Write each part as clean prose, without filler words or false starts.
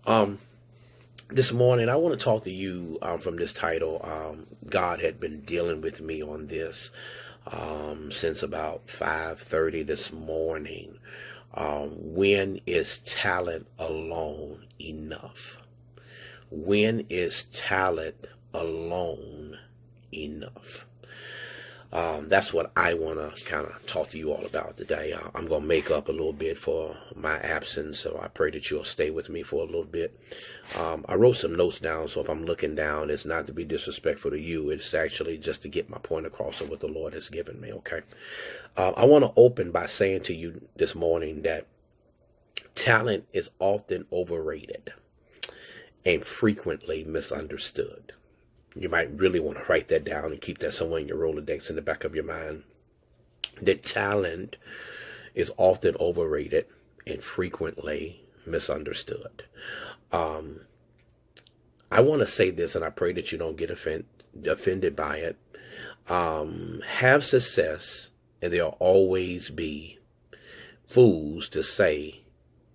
Um, this morning, I want to talk to you from this title. God had been dealing with me on this since about 5:30 this morning. When is talent alone enough? When is talent alone enough? That's what I want to kind of talk to you all about today. I'm going to make up a little bit for my absence, so I pray that you'll stay with me for a little bit. I wrote some notes down, so if I'm looking down, it's not to be disrespectful to you. It's actually just to get my point across of what the Lord has given me, okay? I want to open by saying to you this morning that talent is often overrated and frequently misunderstood. You might really want to write that down and keep that somewhere in your Rolodex in the back of your mind. That talent is often overrated and frequently misunderstood. I want to say this, and I pray that you don't get offended by it. Have success, and there'll always be fools to say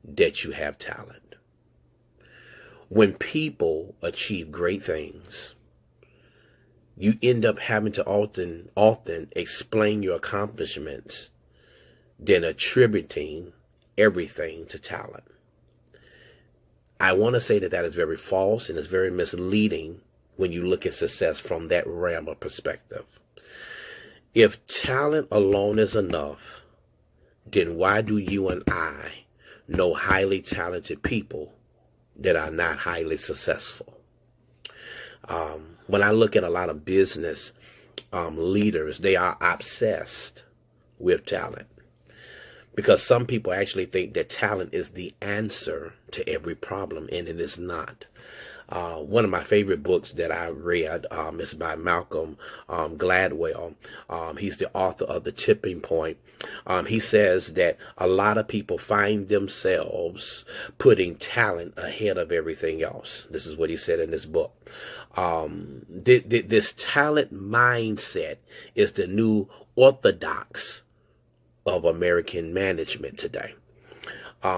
that you have talent. When people achieve great things, you end up having to often explain your accomplishments than attributing everything to talent. I want to say that is very false and it's very misleading when you look at success from that realm of perspective. If talent alone is enough, then why do you and I know highly talented people that are not highly successful? When I look at a lot of business leaders, they are obsessed with talent because some people actually think that talent is the answer to every problem, and it is not. One of my favorite books that I read is by Malcolm Gladwell. He's the author of The Tipping Point. He says that a lot of people find themselves putting talent ahead of everything else. This is what he said in this book. This talent mindset is the new orthodox of American management today.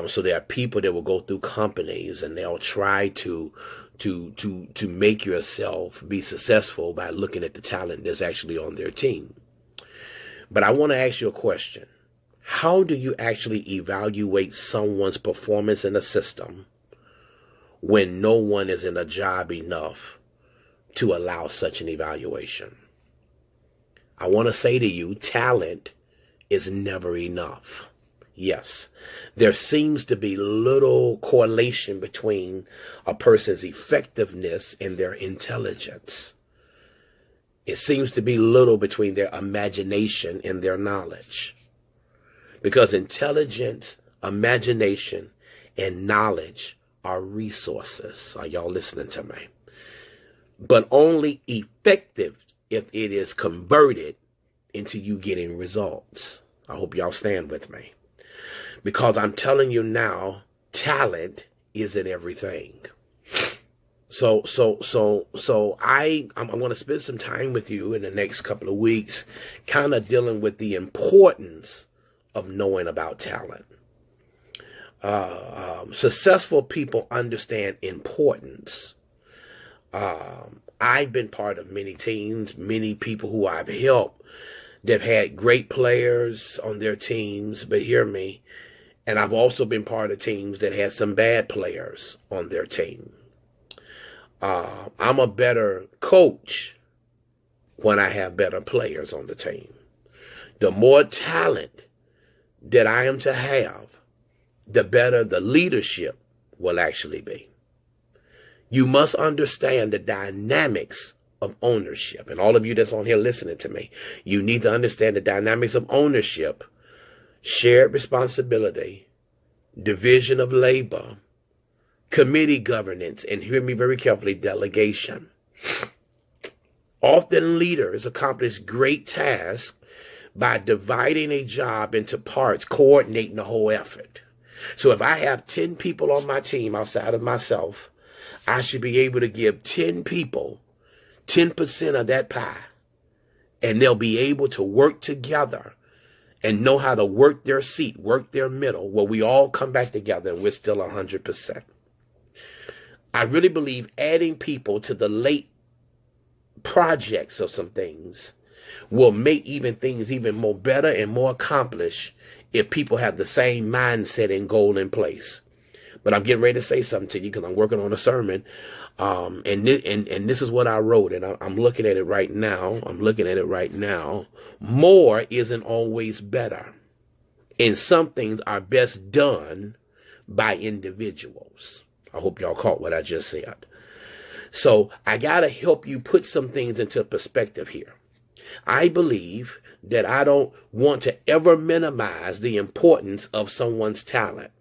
So there are people that will go through companies and they'll try to make yourself be successful by looking at the talent that's actually on their team. But I want to ask you a question. How do you actually evaluate someone's performance in a system when no one is in a job enough to allow such an evaluation? I want to say to you, talent is never enough. Yes, there seems to be little correlation between a person's effectiveness and their intelligence. It seems to be little between their imagination and their knowledge. Because intelligence, imagination, and knowledge are resources. Are y'all listening to me? But only effective if it is converted into you getting results. I hope y'all stand with me. Because I'm telling you now, talent isn't everything. So I'm going to spend some time with you in the next couple of weeks, kind of dealing with the importance of knowing about talent. Successful people understand importance. I've been part of many teams, many people who I've helped. They've had great players on their teams, but hear me. And I've also been part of teams that had some bad players on their team. I'm a better coach when I have better players on the team. The more talent that I am to have, the better the leadership will actually be. You must understand the dynamics of ownership. And all of you that's on here listening to me, you need to understand the dynamics of ownership, shared responsibility, division of labor, committee governance, and hear me very carefully, delegation. Often leaders accomplish great tasks by dividing a job into parts, coordinating the whole effort. So if I have 10 people on my team outside of myself, I should be able to give 10 people 10% of that pie, and they'll be able to work together and know how to work their middle, where we all come back together and we're still 100%. I really believe adding people to the late projects of some things will make even things even more better and more accomplished if people have the same mindset and goal in place. But I'm getting ready to say something to you because I'm working on a sermon. And this is what I wrote, and I'm looking at it right now. More isn't always better. And some things are best done by individuals. I hope y'all caught what I just said. So I got to help you put some things into perspective here. I believe that I don't want to ever minimize the importance of someone's talent.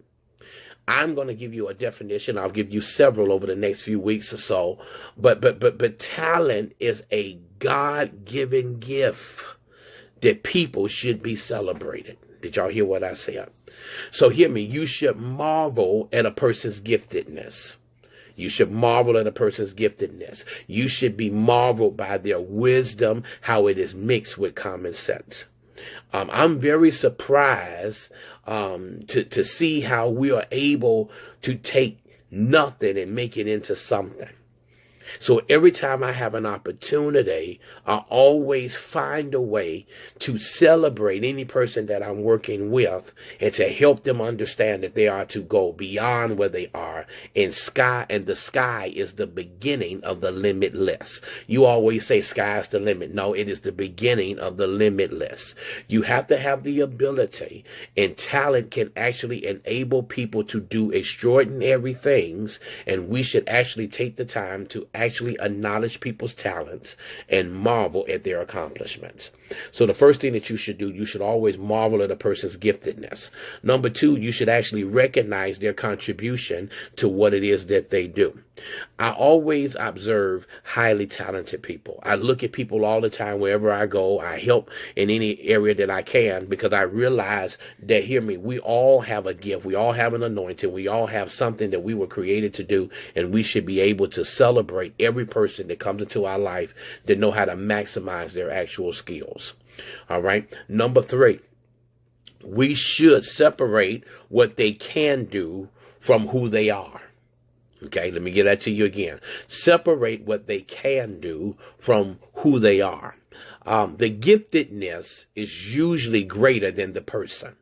I'm going to give you a definition. I'll give you several over the next few weeks or so. But talent is a God-given gift that people should be celebrated. Did y'all hear what I said? So hear me. You should marvel at a person's giftedness. You should marvel at a person's giftedness. You should be marveled by their wisdom, how it is mixed with common sense. I'm very surprised to see how we are able to take nothing and make it into something. So every time I have an opportunity, I always find a way to celebrate any person that I'm working with and to help them understand that they are to go beyond where they are. And the sky is the beginning of the limitless. You always say sky's the limit. No, it is the beginning of the limitless. You have to have the ability, and talent can actually enable people to do extraordinary things. And we should actually take the time to actually acknowledge people's talents and marvel at their accomplishments. So the first thing that you should do, you should always marvel at a person's giftedness. Number two, you should actually recognize their contribution to what it is that they do. I always observe highly talented people. I look at people all the time wherever I go. I help in any area that I can because I realize that, hear me, we all have a gift. We all have an anointing. We all have something that we were created to do, and we should be able to celebrate every person that comes into our life that know how to maximize their actual skills. All right. Number three, we should separate what they can do from who they are. Okay, let me get that to you again. Separate what they can do from who they are. The giftedness is usually greater than the person.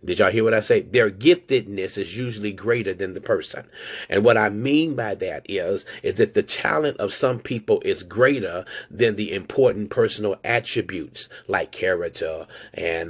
Did y'all hear what I say? Their giftedness is usually greater than the person. And what I mean by that is that the talent of some people is greater than the important personal attributes like character and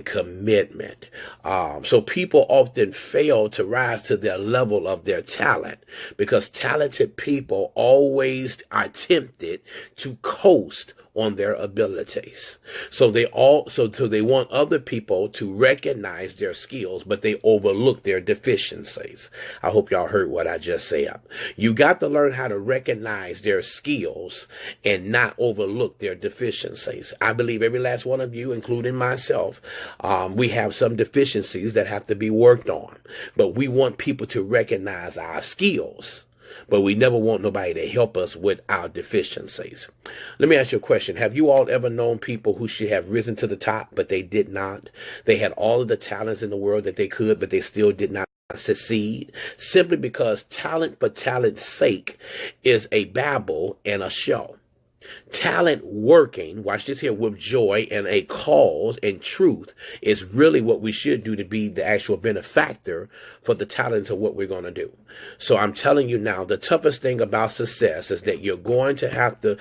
commitment. So people often fail to rise to their level of their talent because talented people always are tempted to coast on their abilities. So they want other people to recognize their skills, but they overlook their deficiencies. I hope y'all heard what I just said. You got to learn how to recognize their skills and not overlook their deficiencies. I believe every last one of you, including myself, we have some deficiencies that have to be worked on, but we want people to recognize our skills. But we never want nobody to help us with our deficiencies. Let me ask you a question. Have you all ever known people who should have risen to the top, but they did not? They had all of the talents in the world that they could, but they still did not succeed, simply because talent for talent's sake is a babble and a show. Talent working, watch this here, with joy and a cause and truth is really what we should do to be the actual benefactor for the talents of what we're going to do. So I'm telling you now, the toughest thing about success is that you're going to have to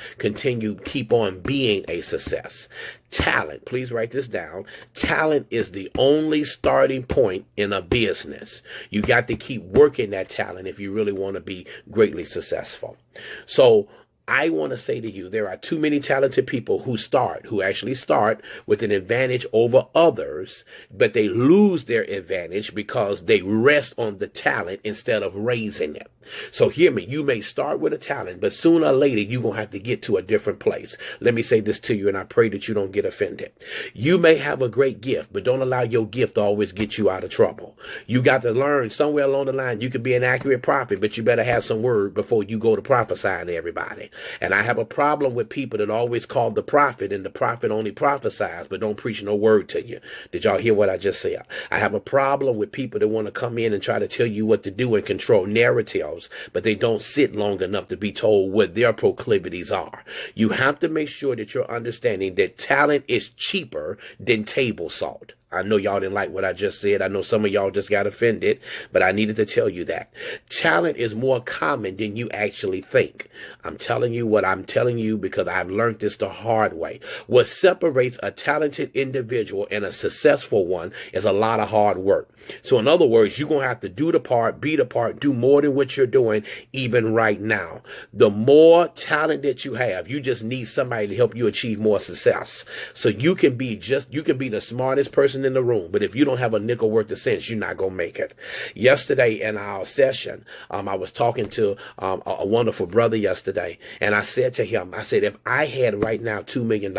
keep on being a success. Talent, please write this down. Talent is the only starting point in a business. You got to keep working that talent if you really want to be greatly successful. So I want to say to you, there are too many talented people who actually start with an advantage over others, but they lose their advantage because they rest on the talent instead of raising it. So hear me, you may start with a talent, but sooner or later, you're going to have to get to a different place. Let me say this to you, and I pray that you don't get offended. You may have a great gift, but don't allow your gift to always get you out of trouble. You got to learn somewhere along the line, you could be an accurate prophet, but you better have some word before you go to prophesying to everybody. And I have a problem with people that always call the prophet, and the prophet only prophesies but don't preach no word to you. Did y'all hear what I just said? I have a problem with people that want to come in and try to tell you what to do and control narratives, but they don't sit long enough to be told what their proclivities are. You have to make sure that you're understanding that talent is cheaper than table salt. I know y'all didn't like what I just said. I know some of y'all just got offended, but I needed to tell you that. Talent is more common than you actually think. I'm telling you what I'm telling you because I've learned this the hard way. What separates a talented individual and a successful one is a lot of hard work. So in other words, you're going to have to do the part, be the part, do more than what you're doing even right now. The more talent that you have, you just need somebody to help you achieve more success. So you can be the smartest person in the room, but if you don't have a nickel worth of sense, you're not gonna make it. Yesterday in our session, I was talking to a wonderful brother yesterday, and I said to him, I said, if I had right now $2 million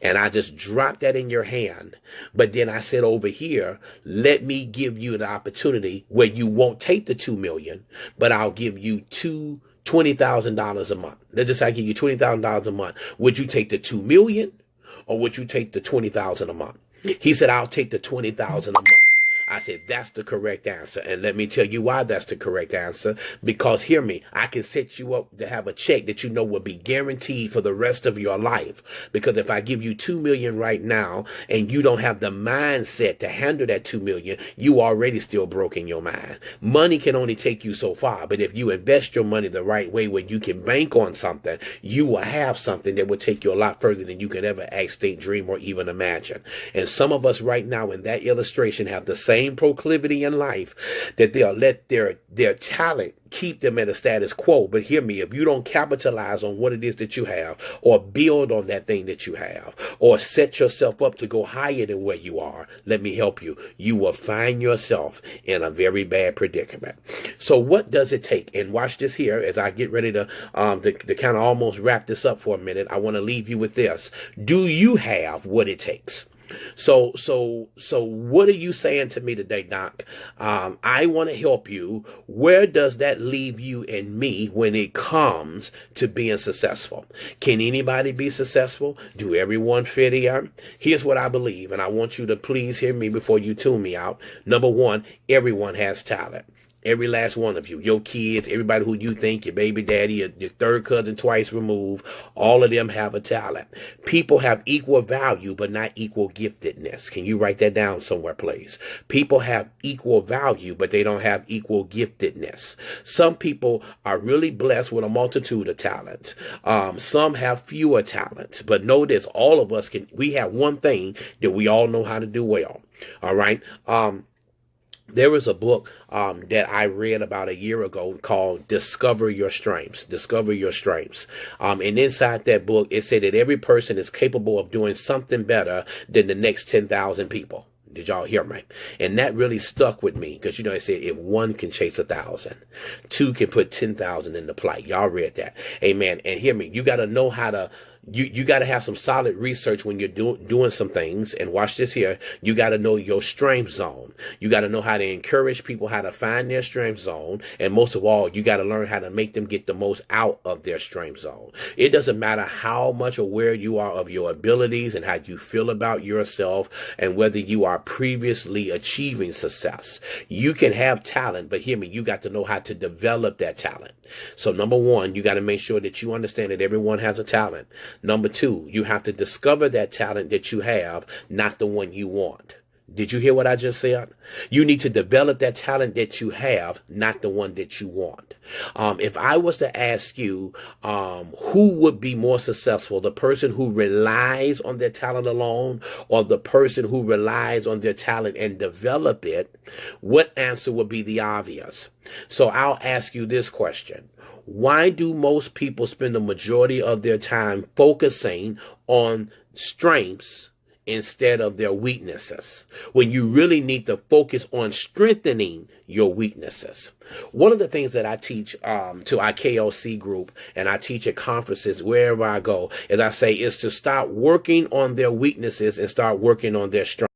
and I just dropped that in your hand, but then I said over here, let me give you the opportunity where you won't take the 2 million, but I'll give you $20,000 a month. Let's just say I give you $20,000 a month. Would you take the 2 million or would you take the 20,000 a month? He said, I'll take the 20,000 a month. I said, that's the correct answer. And let me tell you why that's the correct answer. Because hear me, I can set you up to have a check that you know will be guaranteed for the rest of your life. Because if I give you 2 million right now and you don't have the mindset to handle that 2 million, you already still broke in your mind. Money can only take you so far. But if you invest your money the right way where you can bank on something, you will have something that will take you a lot further than you could ever ask, think, dream, or even imagine. And some of us right now in that illustration have the same proclivity in life that they'll let their talent keep them at a status quo. But hear me, if you don't capitalize on what it is that you have, or build on that thing that you have, or set yourself up to go higher than where you are, let me help you. You will find yourself in a very bad predicament. So what does it take? And watch this here as I get ready to kind of almost wrap this up for a minute. I want to leave you with this. Do you have what it takes? So what are you saying to me today, Doc? I want to help you. Where does that leave you and me when it comes to being successful? Can anybody be successful? Do everyone fit here? Here's what I believe, and I want you to please hear me before you tune me out. Number one, everyone has talent. Every last one of you, your kids, everybody who you think, your baby daddy, your third cousin twice removed, all of them have a talent. People have equal value, but not equal giftedness. Can you write that down somewhere, please? People have equal value, but they don't have equal giftedness. Some people are really blessed with a multitude of talents. Some have fewer talents, but know this, all of us we have one thing that we all know how to do well. All right. There was a book that I read about a year ago called Discover Your Strengths. Discover Your Strengths. And inside that book, it said that every person is capable of doing something better than the next 10,000 people. Did y'all hear me? And that really stuck with me because, it said if one can chase 1,000, two can put 10,000 into play. Y'all read that. Amen. And hear me. You got to know how to You got to have some solid research when you're doing some things. And watch this here. You got to know your strength zone. You got to know how to encourage people how to find their strength zone. And most of all, you got to learn how to make them get the most out of their strength zone. It doesn't matter how much aware you are of your abilities and how you feel about yourself and whether you are previously achieving success. You can have talent, but hear me, you got to know how to develop that talent. So number one, you got to make sure that you understand that everyone has a talent. Number two, you have to discover that talent that you have, not the one you want. Did you hear what I just said? You need to develop that talent that you have, not the one that you want. If I was to ask you, who would be more successful, the person who relies on their talent alone or the person who relies on their talent and develop it, what answer would be the obvious? So I'll ask you this question. Why do most people spend the majority of their time focusing on strengths instead of their weaknesses, when you really need to focus on strengthening your weaknesses? One of the things that I teach to our KLC group and I teach at conferences wherever I go, as I say, is to start working on their weaknesses and start working on their strengths.